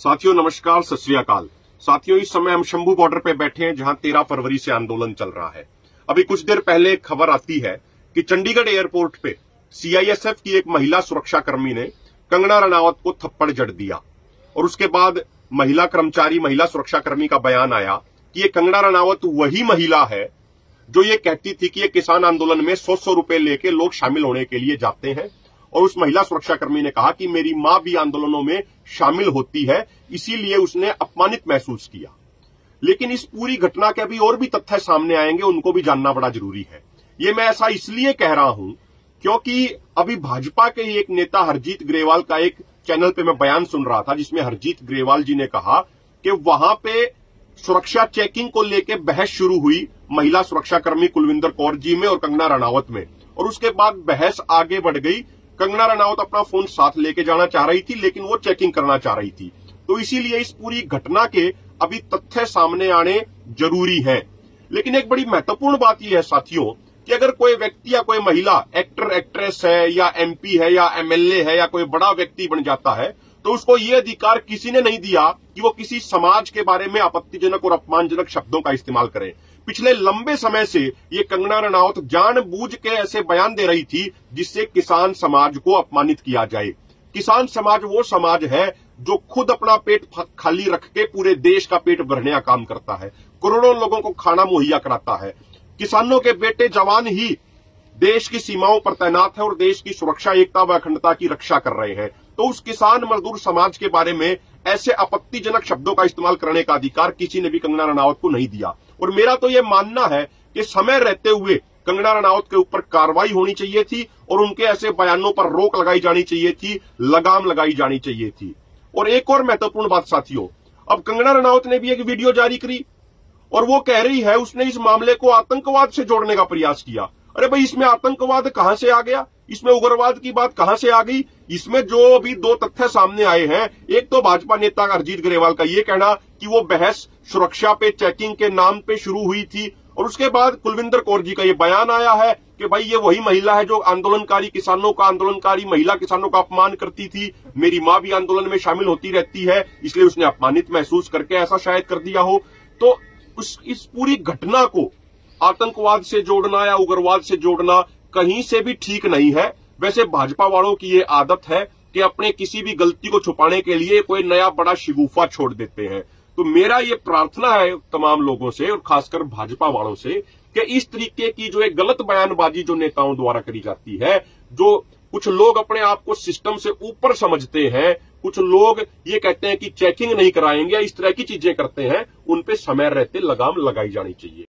साथियों नमस्कार, सत श्री अकाल। साथियों इस समय हम शंभू बॉर्डर पे बैठे हैं, जहां 13 फरवरी से आंदोलन चल रहा है। अभी कुछ देर पहले खबर आती है कि चंडीगढ़ एयरपोर्ट पे सीआईएसएफ की एक महिला सुरक्षाकर्मी ने कंगना रनावत को थप्पड़ जड़ दिया और उसके बाद महिला कर्मचारी, महिला सुरक्षाकर्मी का बयान आया कि ये कंगना रनावत वही महिला है जो ये कहती थी कि ये किसान आंदोलन में 100 रुपए लेके लोग शामिल होने के लिए जाते हैं। और उस महिला सुरक्षाकर्मी ने कहा कि मेरी मां भी आंदोलनों में शामिल होती है, इसीलिए उसने अपमानित महसूस किया। लेकिन इस पूरी घटना के अभी और भी तथ्य सामने आएंगे, उनको भी जानना बड़ा जरूरी है। ये मैं ऐसा इसलिए कह रहा हूं क्योंकि अभी भाजपा के ही एक नेता हरजीत ग्रेवाल का एक चैनल पे मैं बयान सुन रहा था, जिसमें हरजीत ग्रेवाल जी ने कहा कि वहां पे सुरक्षा चेकिंग को लेकर बहस शुरू हुई महिला सुरक्षाकर्मी कुलविंदर कौर जी में और कंगना रनावत में, और उसके बाद बहस आगे बढ़ गई। कंगना रनावत अपना फोन साथ लेके जाना चाह रही थी, लेकिन वो चेकिंग करना चाह रही थी। तो इसीलिए इस पूरी घटना के अभी तथ्य सामने आने जरूरी हैं। लेकिन एक बड़ी महत्वपूर्ण बात यह है साथियों कि अगर कोई व्यक्ति या कोई महिला एक्टर एक्ट्रेस है या एमपी है या एमएलए है या कोई बड़ा व्यक्ति बन जाता है, तो उसको ये अधिकार किसी ने नहीं दिया कि वो किसी समाज के बारे में आपत्तिजनक और अपमानजनक शब्दों का इस्तेमाल करे। पिछले लंबे समय से ये कंगना रनावत जानबूझ के ऐसे बयान दे रही थी जिससे किसान समाज को अपमानित किया जाए। किसान समाज वो समाज है जो खुद अपना पेट खाली रख के पूरे देश का पेट भरने का काम करता है, करोड़ों लोगों को खाना मुहैया कराता है। किसानों के बेटे जवान ही देश की सीमाओं पर तैनात है और देश की सुरक्षा, एकता व अखंडता की रक्षा कर रहे हैं। तो उस किसान मजदूर समाज के बारे में ऐसे आपत्तिजनक शब्दों का इस्तेमाल करने का अधिकार किसी ने भी कंगना रनावत को नहीं दिया। और मेरा तो यह मानना है कि समय रहते हुए कंगना रनावत के ऊपर कार्रवाई होनी चाहिए थी और उनके ऐसे बयानों पर रोक लगाई जानी चाहिए थी, लगाम लगाई जानी चाहिए थी। और एक और महत्वपूर्ण बात साथियों, अब कंगना रनावत ने भी एक वीडियो जारी करी और वो कह रही है उसने इस मामले को आतंकवाद से जोड़ने का प्रयास किया। अरे भाई, इसमें आतंकवाद कहां से आ गया? इसमें उग्रवाद की बात कहां से आ गई? इसमें जो अभी दो तथ्य सामने आए हैं, एक तो भाजपा नेता हरजीत ग्रेवाल का ये कहना कि वो बहस सुरक्षा पे चेकिंग के नाम पे शुरू हुई थी, और उसके बाद कुलविंदर कौर जी का ये बयान आया है कि भाई ये वही महिला है जो आंदोलनकारी किसानों का, आंदोलनकारी महिला किसानों का अपमान करती थी। मेरी मां भी आंदोलन में शामिल होती रहती है, इसलिए उसने अपमानित महसूस करके ऐसा शायद कर दिया हो। तो इस पूरी घटना को आतंकवाद से जोड़ना या उग्रवाद से जोड़ना कहीं से भी ठीक नहीं है। वैसे भाजपा वालों की ये आदत है कि अपने किसी भी गलती को छुपाने के लिए कोई नया बड़ा शिगुफा छोड़ देते हैं। तो मेरा ये प्रार्थना है तमाम लोगों से और खासकर भाजपा वालों से कि इस तरीके की जो एक गलत बयानबाजी जो नेताओं द्वारा करी जाती है, जो कुछ लोग अपने आप को सिस्टम से ऊपर समझते हैं, कुछ लोग ये कहते हैं कि चेकिंग नहीं कराएंगे, इस तरह की चीजें करते हैं, उन पे समय रहते लगाम लगाई जानी चाहिए।